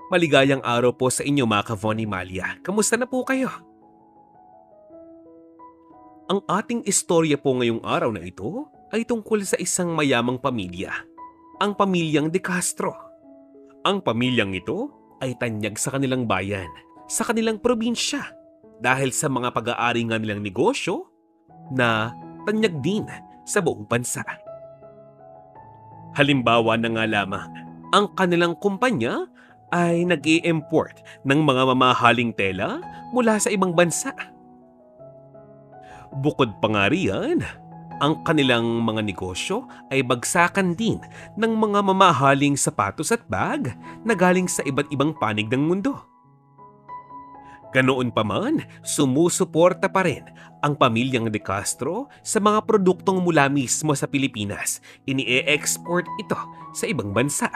Maligayang araw po sa inyo mga ka-Von Imalia. Kamusta na po kayo? Ang ating istorya po ngayong araw na ito ay tungkol sa isang mayamang pamilya, ang pamilyang De Castro. Ang pamilyang ito ay tanyag sa kanilang bayan, sa kanilang probinsya, dahil sa mga pag-aari nga nilang negosyo na tanyag din sa buong bansa. Halimbawa na nga lamang, ang kanilang kumpanya ay nag-i-import ng mga mamahaling tela mula sa ibang bansa. Bukod pa nga riyan, ang kanilang mga negosyo ay bagsakan din ng mga mamahaling sapatos at bag na galing sa iba't ibang panig ng mundo. Ganoon pa man, sumusuporta pa rin ang pamilyang De Castro sa mga produktong mula mismo sa Pilipinas. Ini-export ito sa ibang bansa.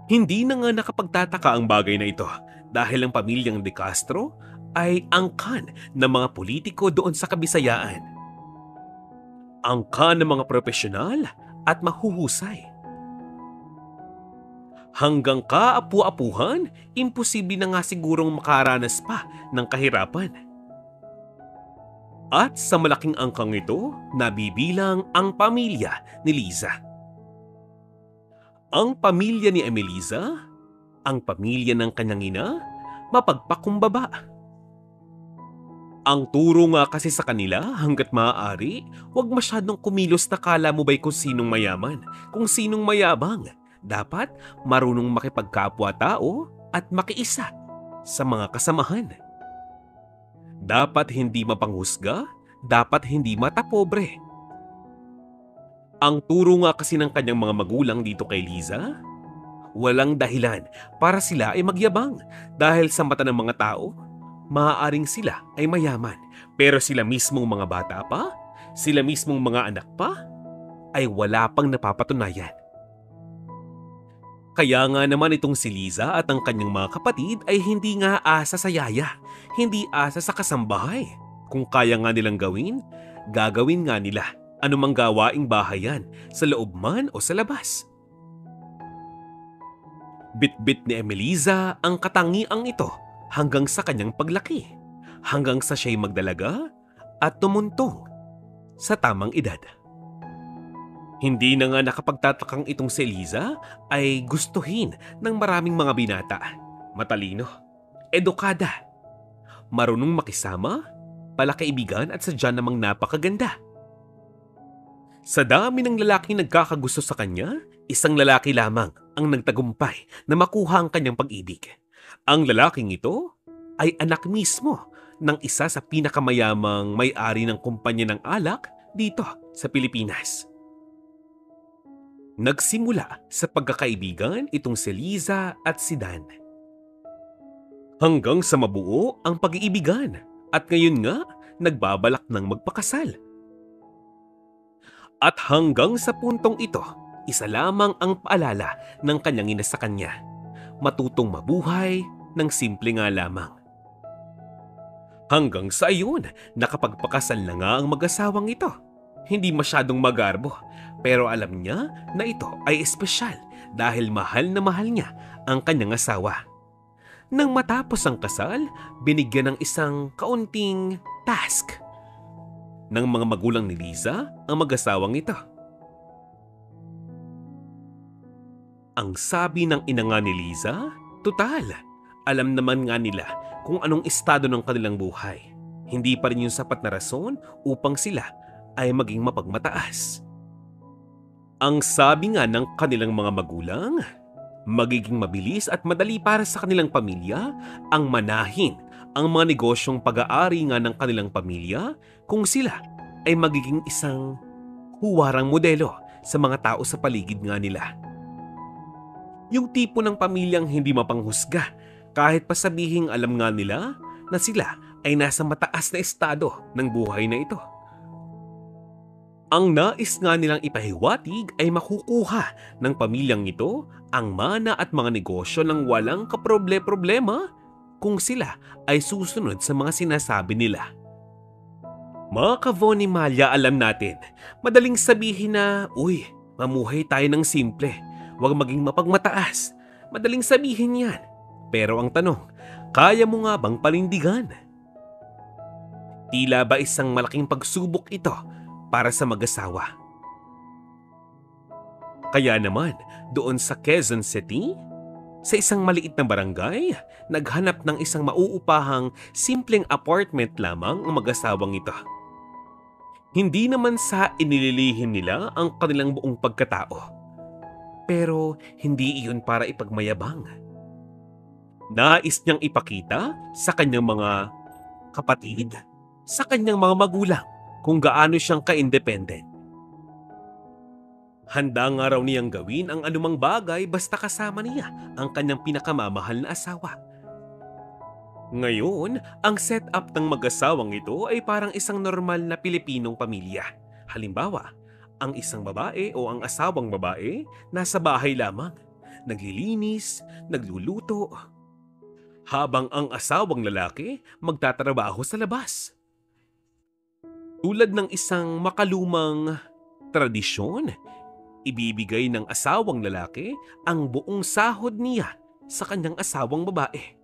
Hindi na nga nakapagtataka ang bagay na ito dahil ang pamilyang De Castro ay angkan ng mga politiko doon sa Kabisayaan. Angkan ng mga profesional at mahuhusay. Hanggang kaapu-apuhan, imposible na nga sigurong makaranas pa ng kahirapan. At sa malaking angkang ito, nabibilang ang pamilya ni Liza. Ang pamilya ni Emelisa, ang pamilya ng kanyang ina, mapagpakumbaba. Ang turo nga kasi sa kanila hanggat maaari, huwag masyadong kumilos na kala mo ba'y kung sinong mayaman, kung sinong mayabang. Dapat marunong makipagkapwa-tao at makiisa sa mga kasamahan. Dapat hindi mapanghusga, dapat hindi matapobre. Ang turo nga kasi ng kanyang mga magulang dito kay Liza, walang dahilan para sila ay magyabang dahil sa mata ng mga tao, maaaring sila ay mayaman. Pero sila mismong mga bata pa, sila mismong mga anak pa, ay wala pang napapatunayan. Kaya nga naman itong si Liza at ang kanyang mga kapatid ay hindi nga asa sa yaya, hindi asa sa kasambahay. Kung kaya nga nilang gawin, gagawin nga nila. Anumang gawaing bahayan, sa loob man o sa labas. Bit-bit ni Emelisa ang katangiang ito hanggang sa kanyang paglaki, hanggang sa siya'y magdalaga at tumuntong sa tamang edad. Hindi na nga nakapagtatakang itong si Liza ay gustuhin ng maraming mga binata. Matalino, edukada, marunong makisama, palakaibigan at sadya namang napakaganda. Sa dami ng lalaking nagkakagusto sa kanya, isang lalaki lamang ang nagtagumpay na makuha ang kanyang pag-ibig. Ang lalaking ito ay anak mismo ng isa sa pinakamayamang may-ari ng kumpanya ng alak dito sa Pilipinas. Nagsimula sa pagkakaibigan itong si Liza at si Dan. Hanggang sa mabuo ang pag-iibigan at ngayon nga nagbabalak ng magpakasal. At hanggang sa puntong ito, isa lamang ang paalala ng kanyang ina sa kanya. Matutong mabuhay ng simple nga lamang. Hanggang sa iyon, nakapagpakasal na nga ang mag-asawang ito. Hindi masyadong magarbo, pero alam niya na ito ay espesyal dahil mahal na mahal niya ang kanyang asawa. Nang matapos ang kasal, binigyan ng isang kaunting task ng mga magulang ni Liza ang mag-asawang ito. Ang sabi ng ina nga ni Liza, tutal, alam naman nga nila kung anong estado ng kanilang buhay. Hindi pa rin yung sapat na rason upang sila ay maging mapagmataas. Ang sabi nga ng kanilang mga magulang, magiging mabilis at madali para sa kanilang pamilya ang manahin ang mga negosyong pag-aari nga ng kanilang pamilya kung sila ay magiging isang huwarang modelo sa mga tao sa paligid nga nila. Yung tipo ng pamilyang hindi mapanghusga kahit pa sabihing alam nga nila na sila ay nasa mataas na estado ng buhay na ito. Ang nais nga nilang ipahiwatig ay makukuha ng pamilyang ito ang mana at mga negosyo ng walang kaproble-problema kung sila ay susunod sa mga sinasabi nila. Mga ka-Von Imalia, alam natin, madaling sabihin na, uy, mamuhay tayo ng simple. Huwag maging mapagmataas. Madaling sabihin yan. Pero ang tanong, kaya mo nga bang panindigan? Tila ba isang malaking pagsubok ito para sa mag-asawa? Kaya naman, doon sa Quezon City, sa isang maliit na barangay, naghanap ng isang mauupahang simpleng apartment lamang ang mag-asawang ito. Hindi naman sa inililihim nila ang kanilang buong pagkatao. Pero hindi iyon para ipagmayabang. Nais niyang ipakita sa kanyang mga kapatid, sa kanyang mga magulang, kung gaano siyang ka-independent. Handa nga raw niyang gawin ang anumang bagay basta kasama niya ang kanyang pinakamamahal na asawa. Ngayon, ang setup ng mag-asawang ito ay parang isang normal na Pilipinong pamilya. Halimbawa, ang isang babae o ang asawang babae nasa bahay lamang, naglilinis, nagluluto, habang ang asawang lalaki magtatrabaho sa labas. Tulad ng isang makalumang tradisyon, ibibigay ng asawang lalaki ang buong sahod niya sa kanyang asawang babae.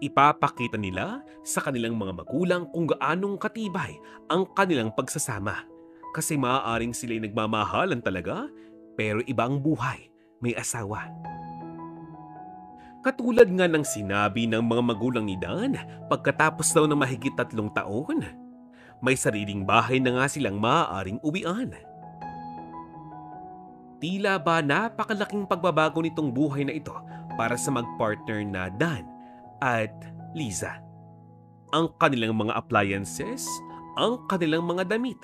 Ipapakita nila sa kanilang mga magulang kung gaanong katibay ang kanilang pagsasama. Kasi maaaring sila'y nagmamahalan talaga, pero iba ang buhay, may asawa. Katulad nga ng sinabi ng mga magulang ni Dan, pagkatapos daw ng mahigit 3 taon, may sariling bahay na nga silang maaaring uwian. Tila ba napakalaking pagbabago nitong buhay na ito para sa mag-partner na Dan at Liza. Ang kanilang mga appliances, ang kanilang mga damit,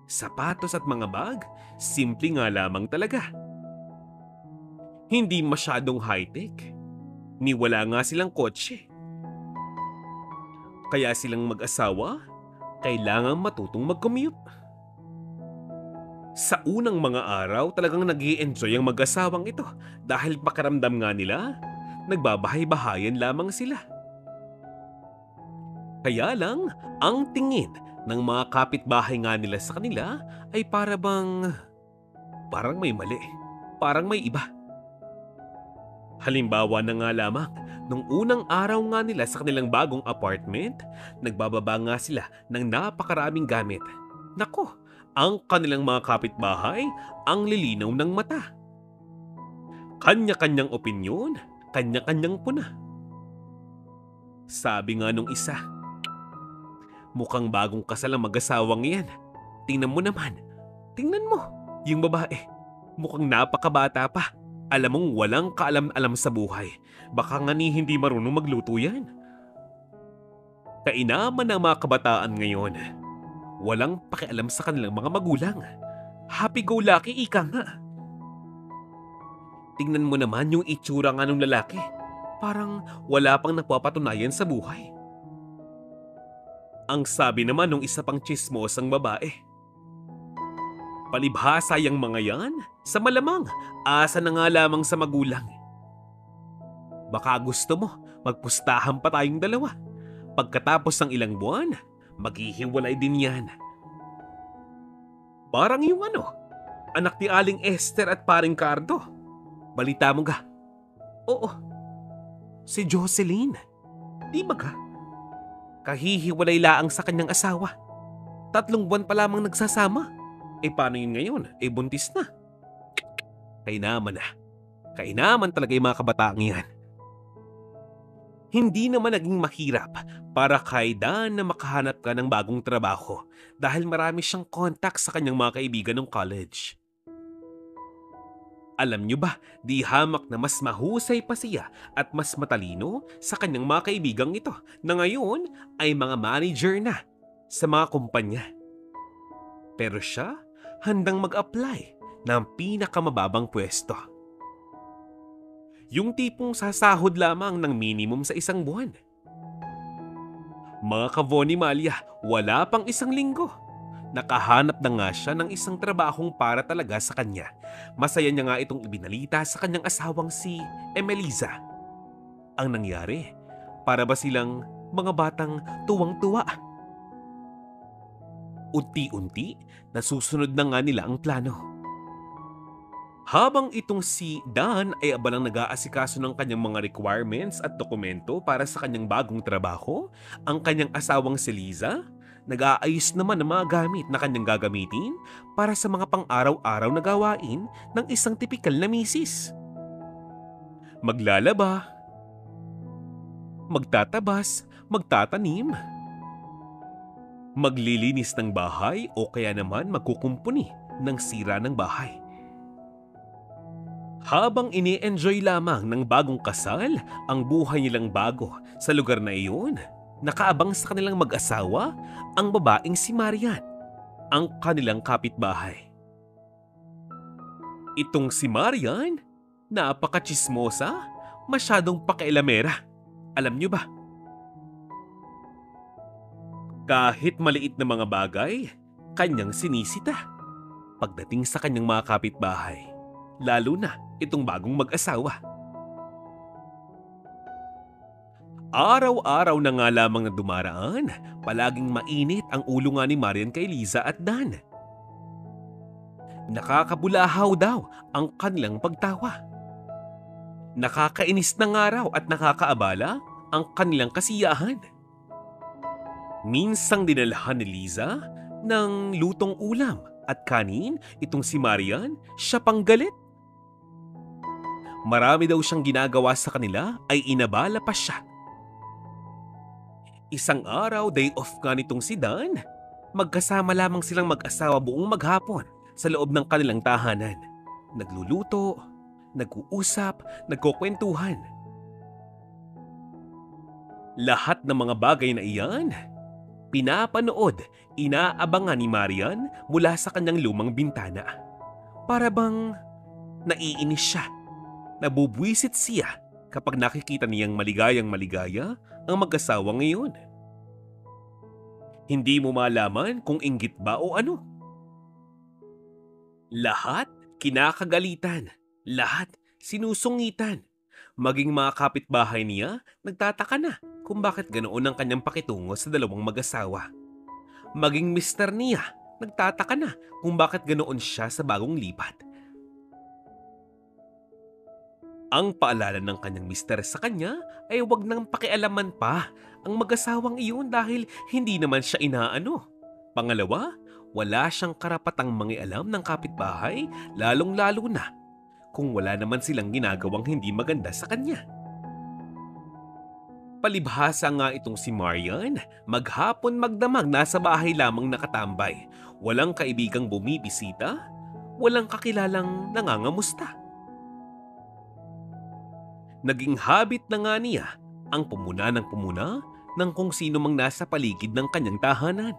sapatos at mga bag, simple nga lamang talaga. Hindi masyadong high-tech, ni wala nga silang kotse. Kaya silang mag-asawa, kailangang matutong mag-commute. Sa unang mga araw talagang nag-i-enjoy ang mag-asawang ito dahil pakiramdam nga nila, nagbabahay-bahayan lamang sila. Kaya lang, ang tingin ng mga kapitbahay nga nila sa kanila ay parang may mali, parang may iba. Halimbawa na nga lamang, nung unang araw nga nila sa kanilang bagong apartment, nagbababa nga sila ng napakaraming gamit. Nako, ang kanilang mga kapitbahay ang lilinaw ng mata. Kanya-kanyang opinyon, kanya-kanyang puna. Sabi nga nung isa, mukhang bagong kasal ang mag-asawang yan. Tingnan mo naman, tingnan mo, yung babae, mukhang napakabata pa. Alam mong walang kaalam-alam sa buhay. Baka nga ni hindi marunong magluto yan. Kainaman ng mga kabataan ngayon. Walang pakialam sa kanilang mga magulang. Happy-go-lucky ika nga. Tingnan mo naman yung itsura nga ng lalaki. Parang wala pang napapatunayan sa buhay. Ang sabi naman ng isa pang tsismosang babae, palibhasa yang mga yan, sa malamang, asa na nga lamang sa magulang. Baka gusto mo, magpustahan pa tayong dalawa. Pagkatapos ng ilang buwan, maghihiwalay din yan. Parang yung anak ni Aling Esther at paring Cardo. Balita mo ga? Oo, si Jocelyn. Di ba ga? Kahihiwalay laang sa kanyang asawa. 3 buwan pa lamang nagsasama. Paano yun ngayon? Buntis na. Kainaman na. Kainaman talaga yung mga kabataang yan. Hindi naman naging mahirap para kay Dan na makahanap ka ng bagong trabaho dahil marami siyang contact sa kanyang mga kaibigan ng college. Alam niyo ba, di hamak na mas mahusay pa siya at mas matalino sa kanyang mga kaibigang ito na ngayon ay mga manager na sa mga kumpanya. Pero siya, handang mag-apply ng pinakamababang pwesto. Yung tipong sasahod lamang ng minimum sa 1 buwan. Mga ka-Voni Malia, wala pang 1 linggo. Nakahanap na nga siya ng isang trabahong para talaga sa kanya. Masaya niya nga itong ibinalita sa kanyang asawang si Emeliza. Ang nangyari, para ba silang mga batang tuwang-tuwa? Unti-unti, nasusunod na nga nila ang plano. Habang itong si Dan ay abalang nag-aasikaso ng kanyang mga requirements at dokumento para sa kanyang bagong trabaho, ang kanyang asawang si Liza, nag-aayos naman ng mga gamit na kanyang gagamitin para sa mga pang-araw-araw na gawain ng isang tipikal na misis. Maglalaba, magtatabas, magtatanim, maglilinis ng bahay o kaya naman magkukumpuni ng sira ng bahay. Habang ini-enjoy lamang ng bagong kasal ang buhay nilang bago sa lugar na iyon, nakaabang sa kanilang mag-asawa ang babaeng si Marian, ang kanilang kapitbahay. Itong si Marian, napaka-tsismosa, masyadong pakialamera. Alam niyo ba? Kahit maliit na mga bagay, kanyang sinisita. Pagdating sa kanyang mga kapitbahay, lalo na itong bagong mag-asawa. Araw-araw na nga lamang na dumaraan, palaging mainit ang ulo nga ni Marian kay Liza at Dan. Nakakabulahaw daw ang kanilang pagtawa. Nakakainis na nga raw at nakakaabala ang kanilang kasiyahan. Minsang dinalhan ni Liza ng lutong ulam at kanin itong si Marian, siya pang galit. Marami daw siyang ginagawa sa kanila ay inabala pa siya. Isang araw, day off nga nitong si Dan, magkasama lamang silang mag-asawa buong maghapon sa loob ng kanilang tahanan. Nagluluto, nag-uusap, nagkukwentuhan. Lahat ng mga bagay na iyan, pinapanood, inaabangan ni Marian mula sa kanyang lumang bintana. Para bang naiinis siya. Nabubwisit siya kapag nakikita niyang maligayang maligaya ang mag-asawa ngayon. Hindi mo malaman kung inggit ba o ano. Lahat kinakagalitan, lahat sinusungitan. Maging mga kapitbahay niya nagtataka na kung bakit ganoon ang kanyang pakitungo sa dalawang mag-asawa. Maging mister niya nagtataka na kung bakit ganoon siya sa bagong lipat. Ang paalala ng kanyang mister sa kanya ay huwag nang pakialaman pa ang mag-asawang iyon dahil hindi naman siya inaano. Pangalawa, wala siyang karapatang mangialam ng kapitbahay lalong-lalo na kung wala naman silang ginagawang hindi maganda sa kanya. Palibhasa nga itong si Marian, maghapon magdamag nasa bahay lamang nakatambay. Walang kaibigang bumibisita, walang kakilalang nangangamusta. Naging habit na nga niya ang pumuna ng kung sino mang nasa paligid ng kanyang tahanan.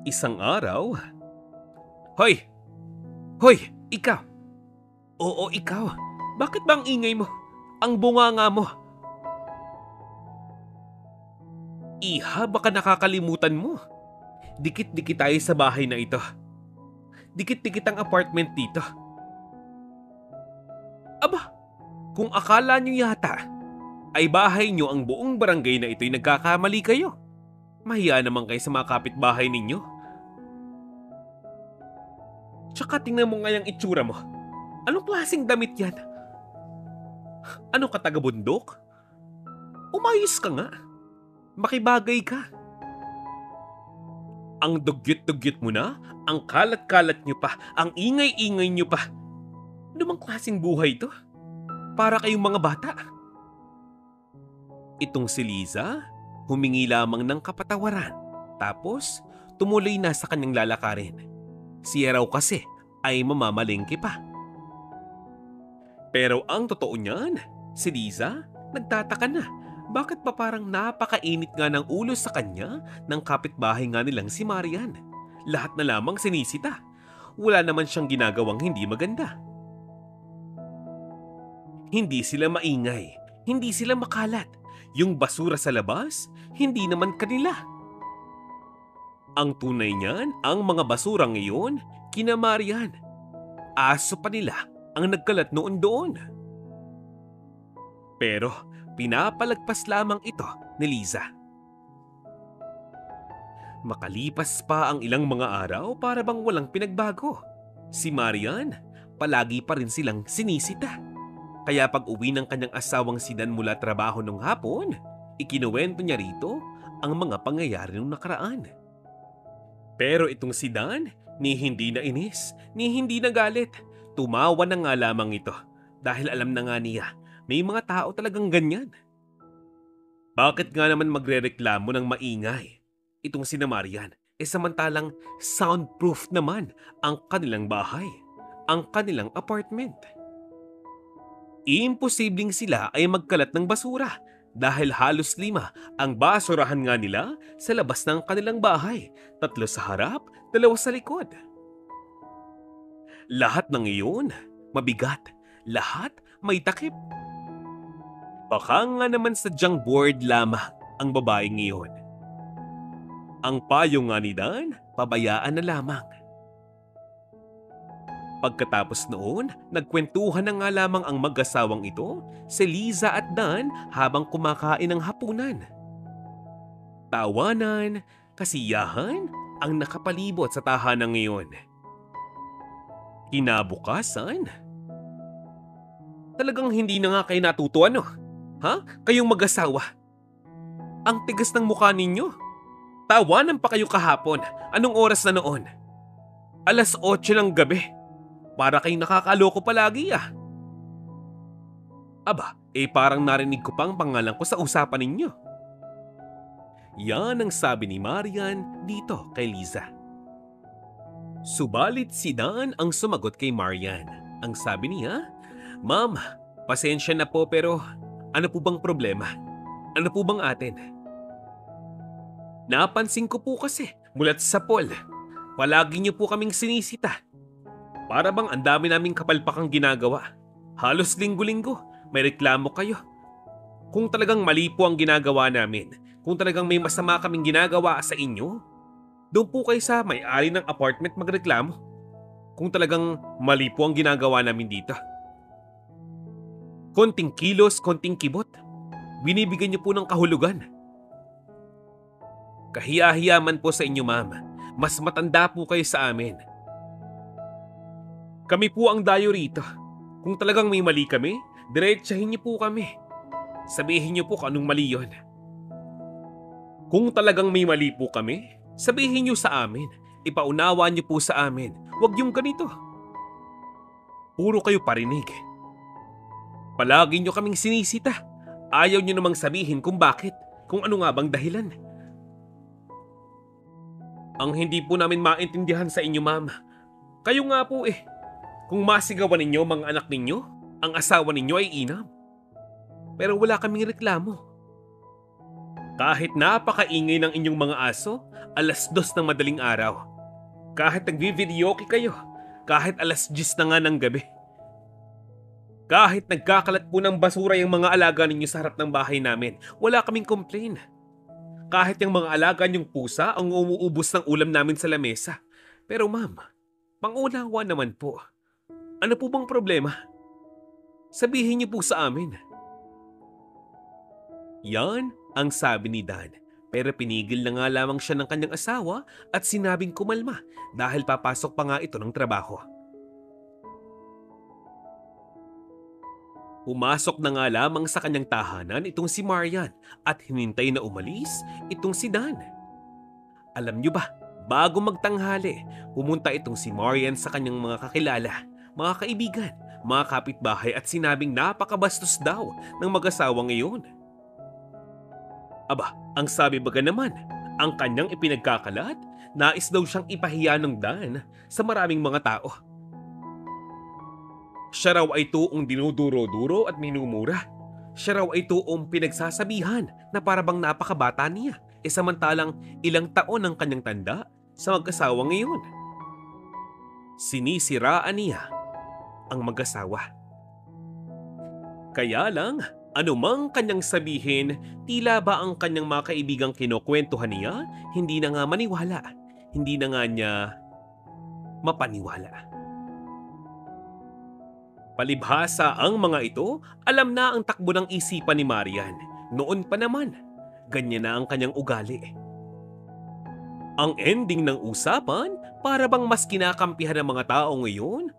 Isang araw, "Hoy! Hoy! Ikaw! Oo, ikaw! Bakit ba ang ingay mo? Ang bunganga mo!" "Iha, baka nakakalimutan mo. Dikit-dikit tayo sa bahay na ito. Dikit-dikit ang apartment dito." "Aba! Kung akala nyo yata ay bahay nyo ang buong barangay na ito'y nagkakamali kayo. Mahiya naman kayo sa mga kapitbahay ninyo. Tsaka tingnan mo nga yung itsura mo. Anong klaseng damit yan? Ano ka, taga-bundok? Umayos ka nga. Makibagay ka. Ang dugyot-dugyot mo na, ang kalat-kalat nyo pa, ang ingay-ingay nyo pa. Ano bang klaseng buhay to? Para kayong mga bata." Itong si Liza, humingi lamang ng kapatawaran. Tapos, tumuloy na sa kanyang lalakarin. Siya raw kasi ay mamamalengke pa. Pero ang totoo niyan, si Liza nagtataka na bakit pa parang napakainit nga ng ulo sa kanya ng kapitbahay nga nilang si Marian. Lahat na lamang sinisita. Wala naman siyang ginagawang hindi maganda. Hindi sila maingay, hindi sila makalat. Yung basura sa labas, hindi naman kanila. Ang tunay niyan, ang mga basura ngayon, kina Marian. Aso pa nila ang nagkalat noon doon. Pero pinapalagpas lamang ito ni Liza. Makalipas pa ang ilang mga araw para bang walang pinagbago. Si Marian, palagi pa rin silang sinisita. Kaya pag uwi ng kanyang asawang si Dan mula trabaho nung hapon, ikinuwento niya rito ang mga pangyayari nung nakaraan. Pero itong si Dan, ni hindi na inis, ni hindi na galit. Tumawa na nga lamang ito dahil alam na nga niya may mga tao talagang ganyan. Bakit nga naman magrereklamo ng maingay itong sina Marian? Samantalang soundproof naman ang kanilang bahay, ang kanilang apartment. Imposibleng sila ay magkalat ng basura dahil halos 5 ang basurahan nga nila sa labas ng kanilang bahay. 3 sa harap, 2 sa likod. Lahat ng iyon, mabigat. Lahat may takip. Baka nga naman sadyang bored lamang ang babaeng iyon. Ang payo nga ni Dan, pabayaan na lamang. Pagkatapos noon, nagkwentuhan na nga lamang ang mag-asawang ito, si Liza at Dan habang kumakain ng hapunan. Tawanan, kasiyahan ang nakapalibot sa tahanan ngayon. Kinabukasan, talagang hindi na nga kayo natutuan, no? Ha? Kayong mag-asawa. Ang tigas ng mukha ninyo. Tawanan pa kayo kahapon. Anong oras na noon? 8:00 ng gabi. Para kayong nakakaloko palagi ah. Aba, parang narinig ko pang pangalan ko sa usapan ninyo. Yan ang sabi ni Marian dito kay Liza. Subalit si Dan ang sumagot kay Marian. Ang sabi niya, "Ma'am, pasensya na po pero ano po bang problema? Ano po bang atin?" Napansin ko po kasi mulat sa poll, palagi niyo po kaming sinisita. Para bang ang dami naming kapalpakang ginagawa. Halos linggo-linggo, may reklamo kayo. Kung talagang mali po ang ginagawa namin, kung talagang may masama kaming ginagawa sa inyo, doon po kayo sa may-ari ng apartment magreklamo. Kung talagang mali po ang ginagawa namin dito. Konting kilos, konting kibot. Binibigyan niyo po ng kahulugan. Kahiya-hiya man po sa inyo, ma'am. Mas matanda po kayo sa amin. Kami po ang dayo rito. Kung talagang may mali kami, diretsahin niyo po kami. Sabihin niyo po kung anong mali yon. Kung talagang may mali po kami, sabihin niyo sa amin. Ipaunawa niyo po sa amin. Huwag yung ganito. Puro kayo parinig. Palagi niyo kaming sinisita. Ayaw niyo namang sabihin kung bakit, kung ano nga bang dahilan. Ang hindi po namin maintindihan sa inyo, ma'am, kayo nga po kung masigawan ninyo mga anak ninyo, ang asawa ninyo ay inam. Pero wala kaming reklamo. Kahit napakaingay ng inyong mga aso, 2:00 ng madaling araw. Kahit nagvi-videoke kayo, kahit 10:00 na nga ng gabi. Kahit nagkakalat po ng basura yung mga alaga ninyo sa harap ng bahay namin, wala kaming complain. Kahit yung mga alaga niyong pusa ang umuubos ng ulam namin sa lamesa. Pero ma'am, pangunawa naman po. Ano po bang problema? Sabihin niyo po sa amin. Yan ang sabi ni Dan, pero pinigil na nga lamang siya ng kanyang asawa at sinabing kumalma dahil papasok pa nga ito ng trabaho. Pumasok na nga lamang sa kanyang tahanan itong si Marian at hinintay na umalis itong si Dan. Alam niyo ba, bago magtanghali, pumunta itong si Marian sa kanyang mga kakilala, mga kaibigan, mga kapitbahay at sinabing napakabastos daw ng mag-asawang iyon. Aba, ang sabi baga naman, ang kanyang ipinagkakalat, nais daw siyang ipahiya ng Dan sa maraming mga tao. Siya raw ay tuong dinuduro-duro at minumura. Siya raw ay tuong pinagsasabihan na parabang napakabata niya, samantalang ilang taon ang kanyang tanda sa mag-asawa ngayon. Sinisiraan niya ang mag-asawa. Kaya lang, anumang kanyang sabihin, tila ba ang kanyang mga kaibigang kinukwentuhan niya, hindi na nga maniwala, hindi na nga niya mapaniwala. Palibhasa ang mga ito, alam na ang takbo ng isipan ni Marian. Noon pa naman, ganyan na ang kanyang ugali. Ang ending ng usapan, para bang mas kinakampihan ng mga tao ngayon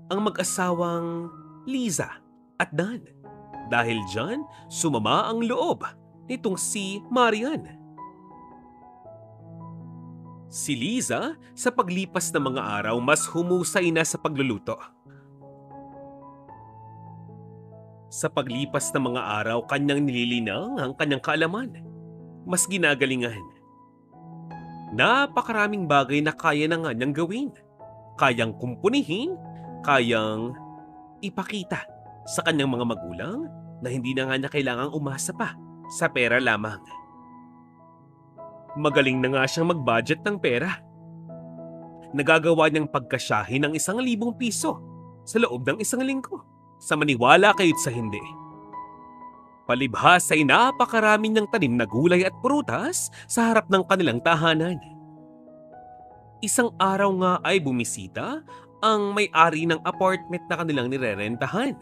ang mag-asawang Liza at Dan. Dahil dyan, sumama ang loob nitong si Marian. Si Liza, sa paglipas ng mga araw, mas humusay na sa pagluluto. Sa paglipas ng mga araw, kanyang nililinang ang kanyang kaalaman. Mas ginagalingan. Napakaraming bagay na kaya na nga niyang gawin. Kayang kumpunihin, kayang ipakita sa kanyang mga magulang na hindi na nga niya kailangang umasa pa sa pera lamang. Magaling na nga siyang mag-budget ng pera. Nagagawa niyang pagkasyahin ng 1,000 piso sa loob ng 1 linggo, sa maniwala kayo't sa hindi. Palibhas ay napakarami niyang tanim na gulay at prutas sa harap ng kanilang tahanan. Isang araw nga ay bumisita ang may-ari ng apartment na kanilang nirerentahan.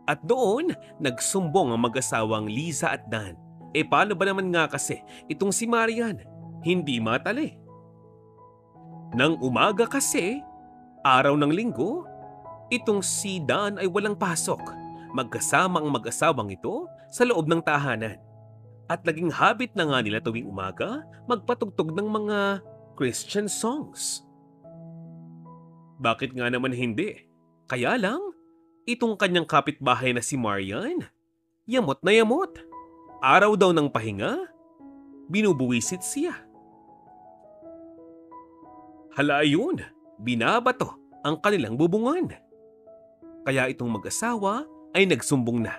At doon, nagsumbong ang mag-asawang Liza at Dan. Paano ba naman nga kasi itong si Marian? Hindi matali. Nang umaga kasi, araw ng linggo, itong si Dan ay walang pasok. Magkasama ang mag-asawang ito sa loob ng tahanan. At naging habit na nga nila tuwing umaga magpatugtog ng mga Christian songs. Bakit nga naman hindi? Kaya lang, itong kanyang kapitbahay na si Marian, yamot na yamot. Araw daw ng pahinga, binubuwisit siya. Hala ayun, binabato ang kanilang bubungan. Kaya itong mag-asawa ay nagsumbong na.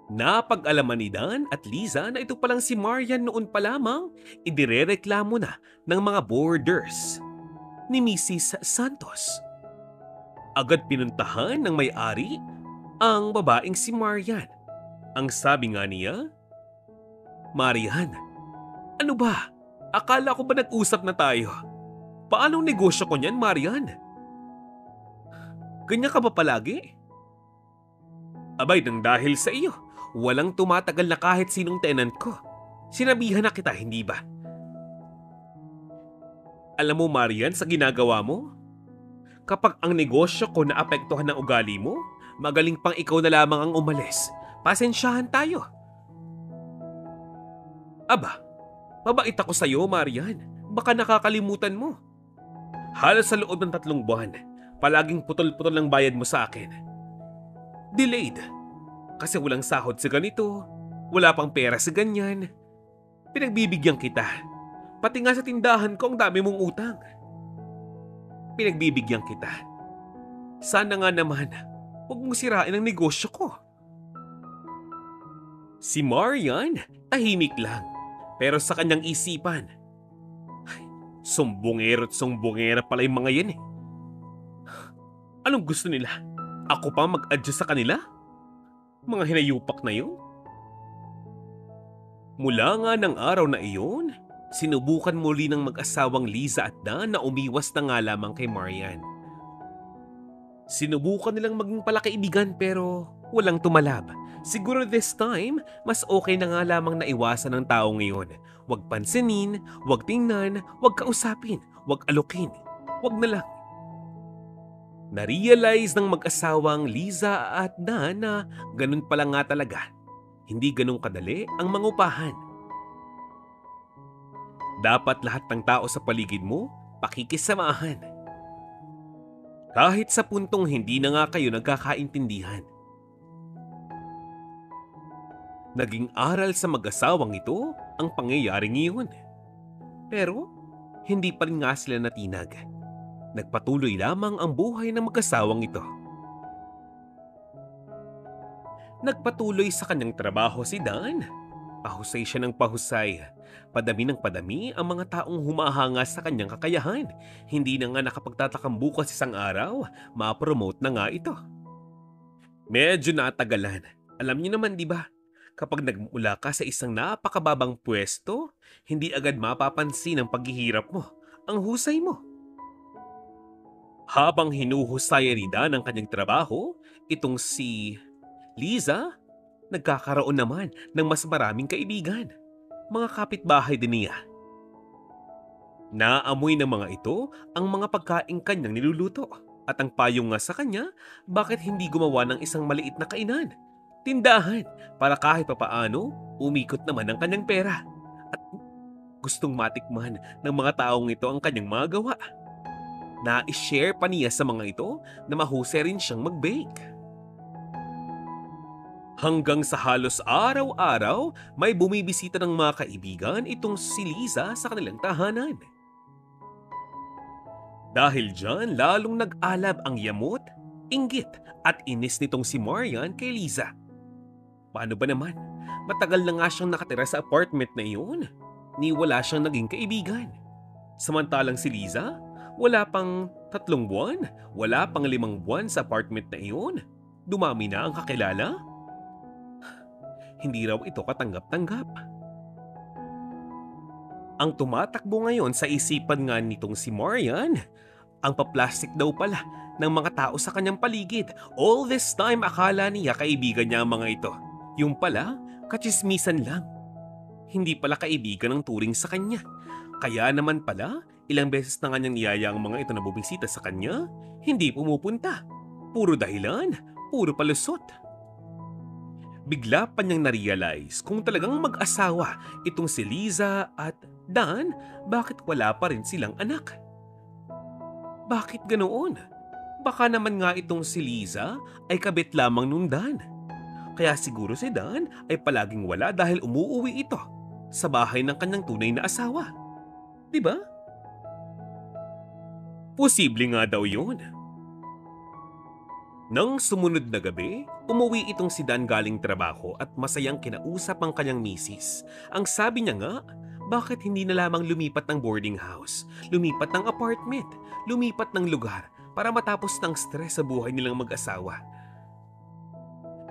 Napag-alaman ni Dan at Liza na ito palang si Marian noon pa lamang idirereklamo na ng mga boarders ni Mrs. Santos. Agad pinuntahan ng may-ari ang babaeng si Marian. Ang sabi nga niya, "Marian, ano ba? Akala ko ba nag-usap na tayo? Paanong negosyo ko niyan, Marian? Ganyan ka ba palagi?" "Abay, nang dahil sa iyo, walang tumatagal na kahit sinong tenant ko. Sinabihan na kita, hindi ba?" "Alam mo, Marian, sa ginagawa mo, kapag ang negosyo ko naapektuhan ng ugali mo, magaling pang ikaw na lamang ang umalis. Pasensyahan tayo." "Aba, mabait ako sa iyo, Marian. Baka nakakalimutan mo. Halos sa loob ng 3 buwan, palaging putol-putol ang bayad mo sa akin. Delayed. Kasi walang sahod sa ganito, wala pang pera sa ganyan. Pinagbibigyan kita. Pati nga sa tindahan ko ang dami mong utang. Pinagbibigyan kita. Sana nga naman, huwag mong sirain ang negosyo ko." Si Marian, tahimik lang. Pero sa kanyang isipan, sumbongero't sumbongera pala yung mga yan eh. Anong gusto nila? Ako pa mag-adjust sa kanila? Mga hinayupak na yun? Mula nga ng araw na iyon, sinubukan muli ng mag-asawang Liza at Dan na umiwas na nga lamang kay Marian. Sinubukan nilang maging palakaibigan pero walang tumalab. Siguro this time, mas okay na nga lamang na iwasan ng tao ngayon. Huwag pansinin, huwag tingnan, huwag kausapin, huwag alukin, huwag na lang. Na-realize ng mag-asawang Liza at Dan na ganun pala nga talaga. Hindi ganun kadali ang mangupahan. Dapat lahat ng tao sa paligid mo pakikisamahan. Kahit sa puntong hindi na nga kayo nagkakaintindihan. Naging aral sa mag-asawang ito ang pangyayaring iyon. Pero hindi pa rin nga sila natinag. Nagpatuloy lamang ang buhay ng mag-asawang ito. Nagpatuloy sa kanyang trabaho si Dan. Pahusay siya ng pahusay. Padami ng padami ang mga taong humahanga sa kanyang kakayahan. Hindi na nga nakapagtatakang bukas isang araw, ma-promote na nga ito. Medyo natagalan. Alam niyo naman, di ba? Kapag nagmula ka sa isang napakababang pwesto, hindi agad mapapansin ang paghihirap mo, ang husay mo. Habang hinuhusayan ni Dan ang kanyang trabaho, itong si Liza, nagkakaroon naman ng mas maraming kaibigan. Mga kapitbahay din niya. Naamoy ng mga ito ang mga pagkaing kanyang niluluto at ang payo nga sa kanya bakit hindi gumawa ng isang maliit na kainan, tindahan para kahit papaano umikot naman ang kanyang pera. At gustong matikman ng mga taong ito ang kanyang mga gawa. Na-share pa niya sa mga ito na mahusay rin siyang mag-bake. Hanggang sa halos araw-araw may bumibisita ng mga kaibigan itong si Liza sa kanilang tahanan. Dahil dyan, lalong nag-alab ang yamot, inggit at inis nitong si Marian kay Liza. Paano ba naman? Matagal na nga siyang nakatira sa apartment na iyon. Ni wala siyang naging kaibigan. Samantalang si Liza, wala pang 3 buwan, wala pang 5 buwan sa apartment na iyon. Dumami na ang kakilala. Hindi raw ito katanggap-tanggap. Ang tumatakbo ngayon sa isipan nga nitong si Marian, ang paplastik daw pala ng mga tao sa kanyang paligid. All this time akala niya kaibigan niya ang mga ito. Yung pala, katsismisan lang. Hindi pala kaibigan ang turing sa kanya. Kaya naman pala, ilang beses na kanyang niyaya ang mga ito na bumisita sa kanya, hindi pumupunta. Puro dahilan, puro palusot. Bigla pa niyang na-realize kung talagang mag-asawa itong si Liza at Dan, bakit wala pa rin silang anak? Bakit ganoon? Baka naman nga itong si Liza ay kabit lamang nung Dan. Kaya siguro si Dan ay palaging wala dahil umuuwi ito sa bahay ng kanyang tunay na asawa. Diba? Posible nga daw yun. Nang sumunod na gabi, umuwi itong si Dan galing trabaho at masayang kinausap ang kanyang misis. Ang sabi niya nga, bakit hindi na lamang lumipat ng boarding house, lumipat ng apartment, lumipat ng lugar para matapos ng stress sa buhay nilang mag-asawa.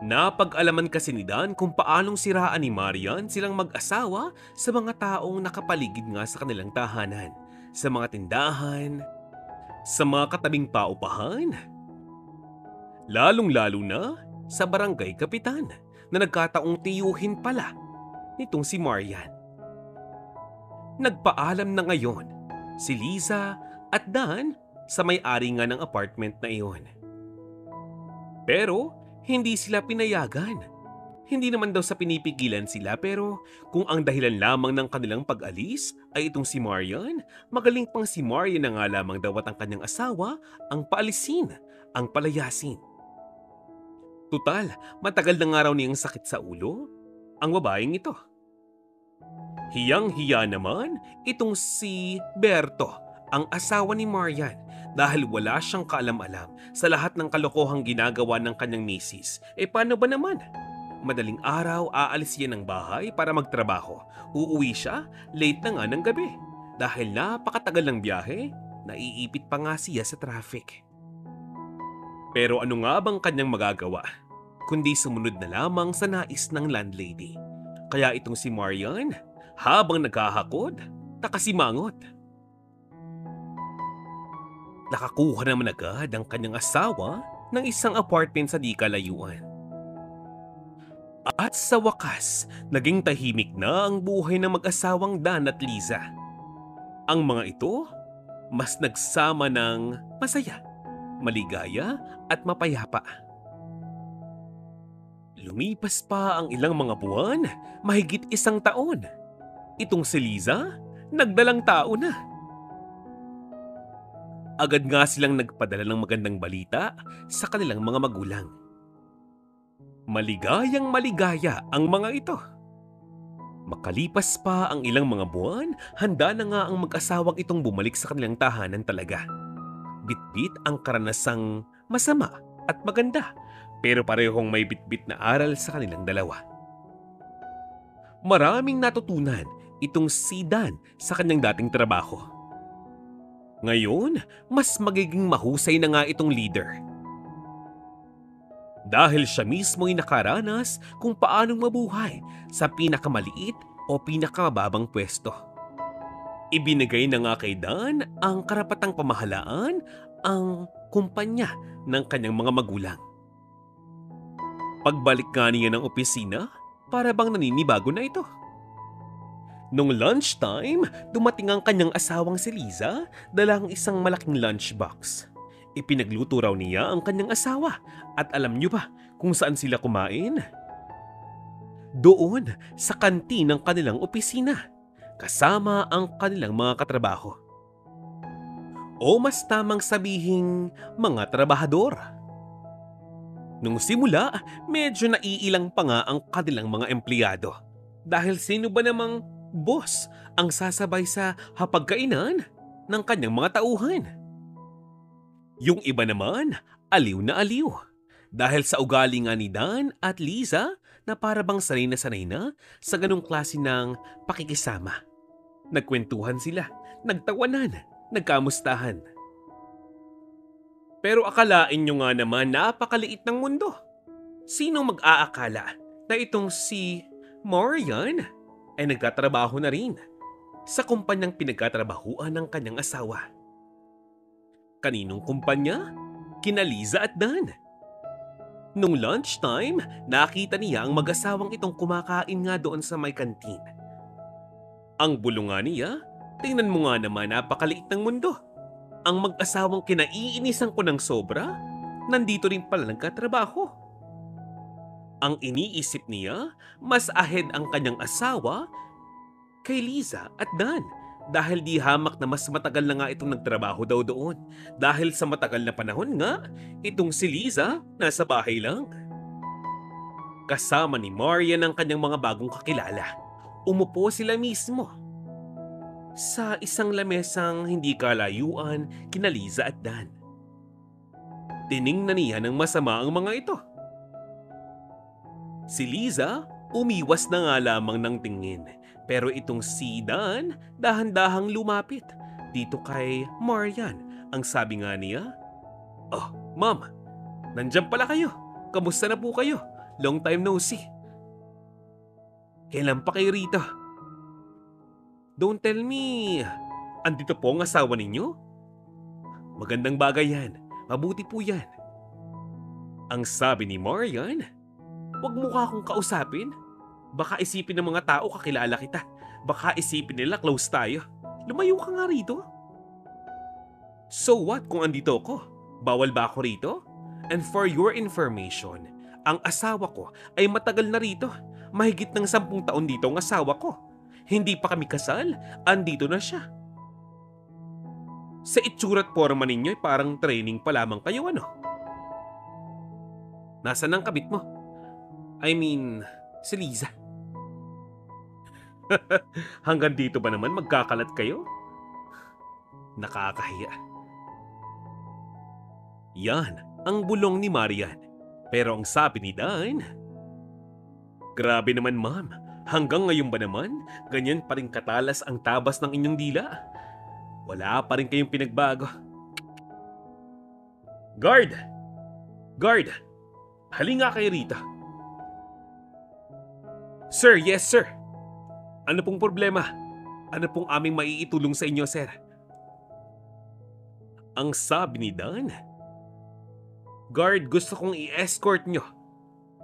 Napag-alaman kasi ni Dan kung paanong siraan ni Marian silang mag-asawa sa mga taong nakapaligid nga sa kanilang tahanan, sa mga tindahan, sa mga katabing paupahan, lalong-lalo na sa barangay kapitan na nagkataong tiyuhin pala nitong si Marian. Nagpaalam na ngayon si Liza at Dan sa may-ari nga ng apartment na iyon. Pero hindi sila pinayagan. Hindi naman daw sa pinipigilan sila pero kung ang dahilan lamang ng kanilang pag-alis ay itong si Marian, magaling pang si Marian na nga lamang daw at ang kanyang asawa ang paalisin, ang palayasin. Tutal, matagal na nga raw niyang sakit sa ulo ang babaeng ito. Hiyang-hiya naman itong si Berto, ang asawa ni Marian, dahil wala siyang kaalam-alam sa lahat ng kalokohang ginagawa ng kanyang misis. Paano ba naman? Madaling araw, aalis siya ng bahay para magtrabaho. Uuwi siya, late na nga ng gabi. Dahil napakatagal ng biyahe, naiipit pa nga siya sa traffic. Pero ano nga bang kanyang magagawa? Kundi sumunod na lamang sa nais ng landlady. Kaya itong si Marian, habang naghahakot, nakasimangot. Nakakuha naman agad ang kanyang asawa ng isang apartment sa di kalayuan. At sa wakas, naging tahimik na ang buhay ng mag-asawang Dan at Liza. Ang mga ito, mas nagsama ng masaya, maligaya at mapayapa. Lumipas pa ang ilang mga buwan, mahigit 1 taon. Itong si Liza, nagdalang tao na. Agad nga silang nagpadala ng magandang balita sa kanilang mga magulang. Maligayang maligaya ang mga ito. Makalipas pa ang ilang mga buwan, handa na nga ang mag-asawang itong bumalik sa kanilang tahanan talaga. Bitbit ang karanasang masama at maganda, pero parehong may bitbit na aral sa kanilang dalawa. Maraming natutunan itong si Dan sa kanyang dating trabaho. Ngayon, mas magiging mahusay na nga itong leader. Dahil siya mismo ay nakaranas kung paanong mabuhay sa pinakamaliit o pinakamababang pwesto. Ibinigay na nga kay Dan ang karapatang pamahalaan ang kumpanya ng kanyang mga magulang. Pagbalik nga niya ng opisina, para bang naninibago na ito. Nung lunchtime, dumating ang kanyang asawang si Liza, dala ang isang malaking lunchbox. Ipinagluto raw niya ang kanyang asawa at alam niyo ba kung saan sila kumain? Doon sa kantin ng kanilang opisina, kasama ang kanilang mga katrabaho. O mas tamang sabihing mga trabahador. Nung simula, medyo naiilang pa nga ang kanilang mga empleyado. Dahil sino ba namang boss ang sasabay sa hapagkainan ng kanyang mga tauhan? Yung iba naman, aliw na aliw. Dahil sa ugali nga ni Dan at Liza na para bang sanay na sa ganong klase ng pakikisama. Nagkwentuhan sila, nagtawanan, nagkamustahan. Pero akalain nyo nga naman napakaliit ng mundo. Sino mag-aakala na itong si Marian ay nagtatrabaho na rin sa kumpanyang pinagkatrabahuan ng kanyang asawa? Kaninong kumpanya? Kina Liza at Dan. Nung lunchtime, nakita niya ang mag-asawang itong kumakain nga doon sa may kantin. Ang bulungan niya, tingnan mo nga naman napakaliit ng mundo. Ang mag-asawang kinaiinisan ko ng sobra, nandito rin pala nagkatrabaho. Ang iniisip niya, mas ahead ang kanyang asawa kay Liza at Dan. Dahil di hamak na mas matagal na nga itong nagtrabaho daw doon. Dahil sa matagal na panahon nga, itong si Liza nasa bahay lang. Kasama ni Marian ang kanyang mga bagong kakilala. Umupo sila mismo sa isang lamesang hindi kalayuan kina Liza at Dan. Tiningnan niya ng masama ang mga ito. Si Liza umiwas na nga lamang ng tingin. Pero itong si Dan, dahan-dahang lumapit dito kay Marian. Ang sabi nga niya, "Oh, ma'am, nandyan pala kayo. Kamusta na po kayo? Long time no see. Kailan pa kayo rito? Don't tell me, andito po ang asawa ninyo? Magandang bagay yan. Mabuti po yan." Ang sabi ni Marian, "Huwag mo ka akong kausapin. Baka isipin ng mga tao kakilala kita. Baka isipin nila close tayo. Lumayo ka nga rito." "So what kung andito ako? Bawal ba ako rito? And for your information, ang asawa ko ay matagal na rito. Mahigit ng 10 taon dito ang asawa ko. Hindi pa kami kasal, andito na siya. Sa itsura't forma ninyo ay parang training pa lamang kayo ano? Nasaan ang kabit mo? I mean, si Liza." Hanggang dito ba naman magkakalat kayo? Nakakahiya. Yan ang bulong ni Marian. Pero ang sabi ni Dan, "Grabe naman ma'am, hanggang ngayon ba naman ganyan pa rin katalas ang tabas ng inyong dila? Wala pa rin kayong pinagbago." "Guard! Guard! Hali nga kayo rito." "Sir, yes sir. Ano pong problema? Ano pong aming maiitulong sa inyo, sir?" Ang sabi ni Dan, "Guard, gusto kong i-escort nyo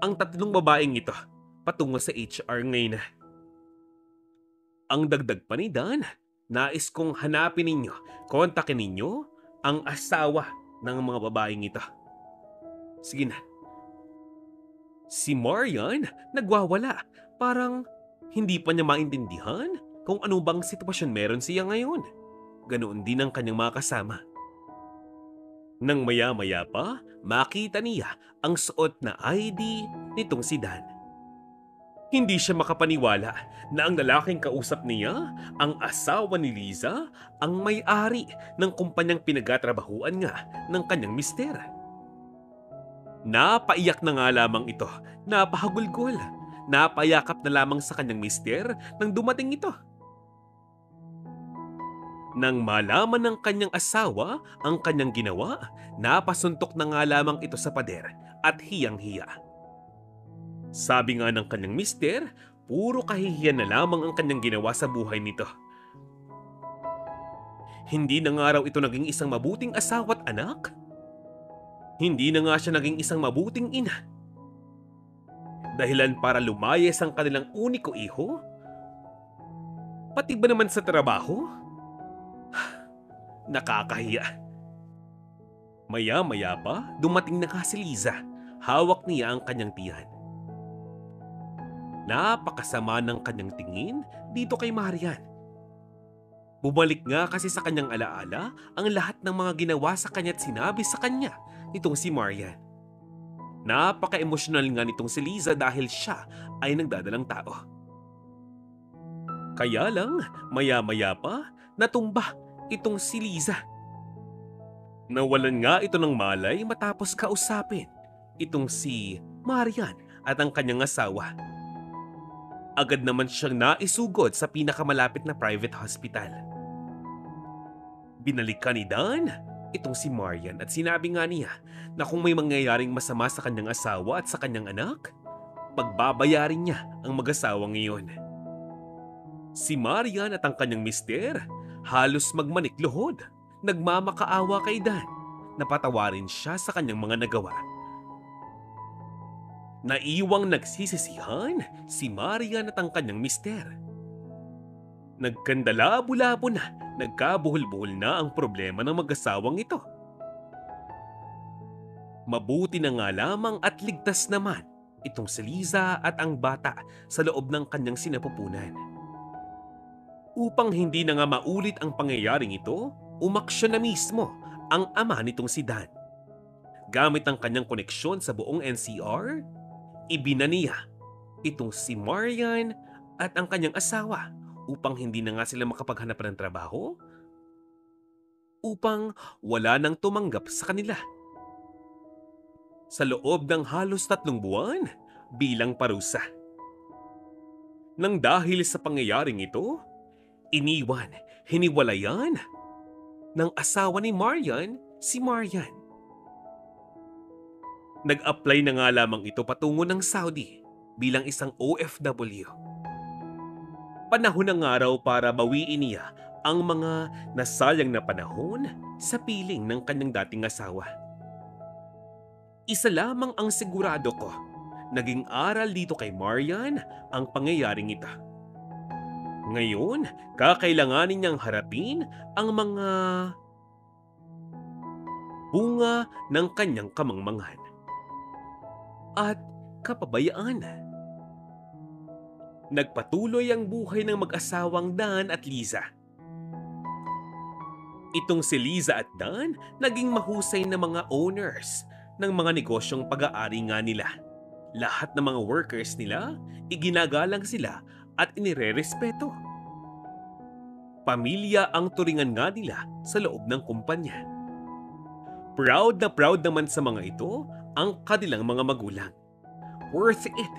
ang 3 babaeng ito patungo sa HR ngayon na." Ang dagdag pa ni Dan, "Nais kong hanapin ninyo, kontakin ninyo ang asawa ng mga babaeng ito." Sige na. Si Marian nagwawala, parang hindi pa niya maintindihan kung ano bang sitwasyon meron siya ngayon. Ganoon din ang kanyang mga kasama. Nang maya-maya pa, makita niya ang suot na ID nitong si Dan. Hindi siya makapaniwala na ang lalaking kausap niya, ang asawa ni Liza, ang may-ari ng kumpanyang pinagtatrabahuan nga ng kanyang mister. Napaiyak na nga lamang ito, napahagulgol. Napayakap na lamang sa kanyang mister nang dumating ito. Nang malaman ng kanyang asawa ang kanyang ginawa, napasuntok na nga lamang ito sa pader at hiyang-hiya. Sabi nga ng kanyang mister, puro kahihiyan na lamang ang kanyang ginawa sa buhay nito. Hindi na nga raw ito naging isang mabuting asawa at anak. Hindi na nga siya naging isang mabuting ina. Dahilan para lumayas ang kanilang uniko iho, Pati ba naman sa trabaho? Nakakahiya. Maya-maya pa, dumating na si Liza. Hawak niya ang kanyang tiyan. Napakasama ng kanyang tingin dito kay Marian. Bumalik nga kasi sa kanyang alaala ang lahat ng mga ginawa sa kanya at sinabi sa kanya nitong si Marian. Napaka-emosyonal nga nitong si Liza dahil siya ay nagdadalang tao. Kaya lang, maya-maya pa, natumba itong si Liza. Nawalan nga ito ng malay matapos kausapin itong si Marian at ang kanyang asawa. Agad naman siyang naisugod sa pinakamalapit na private hospital. Binalikan ni Dan itong si Marian at sinabi nga niya na kung may mangyayaring masama sa kanyang asawa at sa kanyang anak, pagbabayarin niya ang mag-asawa ngayon. Si Marian at ang kanyang mister halos magmanikluhod, nagmamakaawa kay Dan na patawarin siya sa kanyang mga nagawa. Naiwang nagsisisihan si Marian at ang kanyang mister. Nagkandalabo-labo na, nagkabuhol-buhol na ang problema ng mag-asawang ito. Mabuti na nga lamang at ligtas naman itong si Liza at ang bata sa loob ng kanyang sinapupunan. Upang hindi na nga maulit ang pangyayaring ito, umaksyon na mismo ang ama nitong si Dan. Gamit ang kanyang koneksyon sa buong NCR, ibinaniya itong si Marian at ang kanyang asawa upang hindi na nga sila makapaghanap ng trabaho, upang wala nang tumanggap sa kanila. Sa loob ng halos 3 buwan bilang parusa. Nang dahil sa pangyayaring ito, iniwan, hiniwalayan ng asawa ni Marian si Marian. Nag-apply na nga lamang ito patungo ng Saudi bilang isang OFW. Panahon ng araw para bawiin niya ang mga nasayang na panahon sa piling ng kanyang dating asawa. Isa lamang ang sigurado ko, naging aral dito kay Marian ang pangyayaring ito. Ngayon, kakailanganin niyang harapin ang mga bunga ng kanyang kamangmangan at kapabayaan. Nagpatuloy ang buhay ng mag-asawang Dan at Liza. Itong si Liza at Dan naging mahusay na mga owners ng mga negosyong pag-aari nga nila. Lahat ng mga workers nila, iginagalang sila at inirerespeto. Pamilya ang turingan nga nila sa loob ng kumpanya. Proud na proud naman sa mga ito ang kanilang mga magulang. Worth it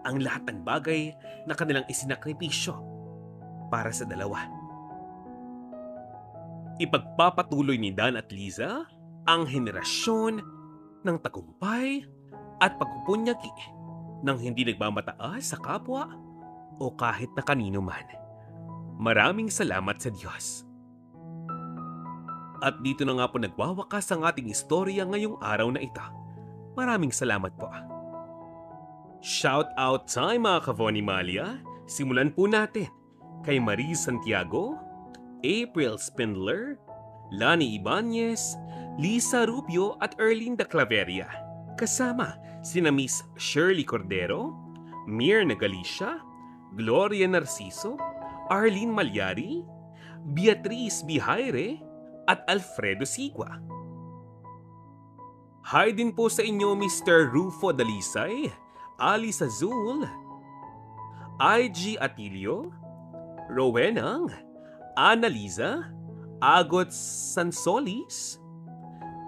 ang lahat ng bagay na kanilang isinakripisyo para sa dalawa. Ipagpapatuloy ni Dan at Liza ang henerasyon ng tagumpay at pagpupunyagi ng hindi nagmamataas sa kapwa o kahit na kanino man. Maraming salamat sa Diyos. At dito na nga po nagwawakas ang ating istorya ngayong araw na ito. Maraming salamat po. Shout out time mga Kavonimalia. Simulan po natin kay Marie Santiago, April Spindler, Lani Ibanez, Lisa Rubio at Erlinda Claveria. Kasama sina Miss Shirley Cordero, Mirna Galicia, Gloria Narciso, Arlene Malyari, Beatriz Bihaire at Alfredo Sigua. Hi din po sa inyo Mr. Rufo Dalisay, Alice Azul, IG Atilio, Rowenang, Annaliza, Agot Sansolis,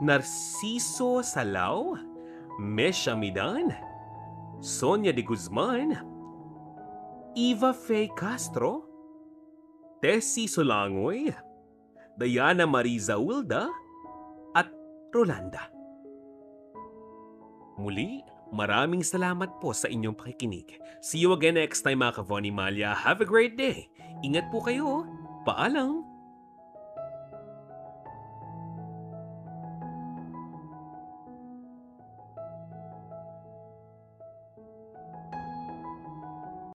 Narciso Salao, Mesha Midan, Sonia de Guzman, Eva Faye Castro, Tessie Solangoy, Diana Mariza Ulda, at Rolanda. Muli, maraming salamat po sa inyong pakikinig. See you again next time mga Kavonimalia. Have a great day. Ingat po kayo. Paalam.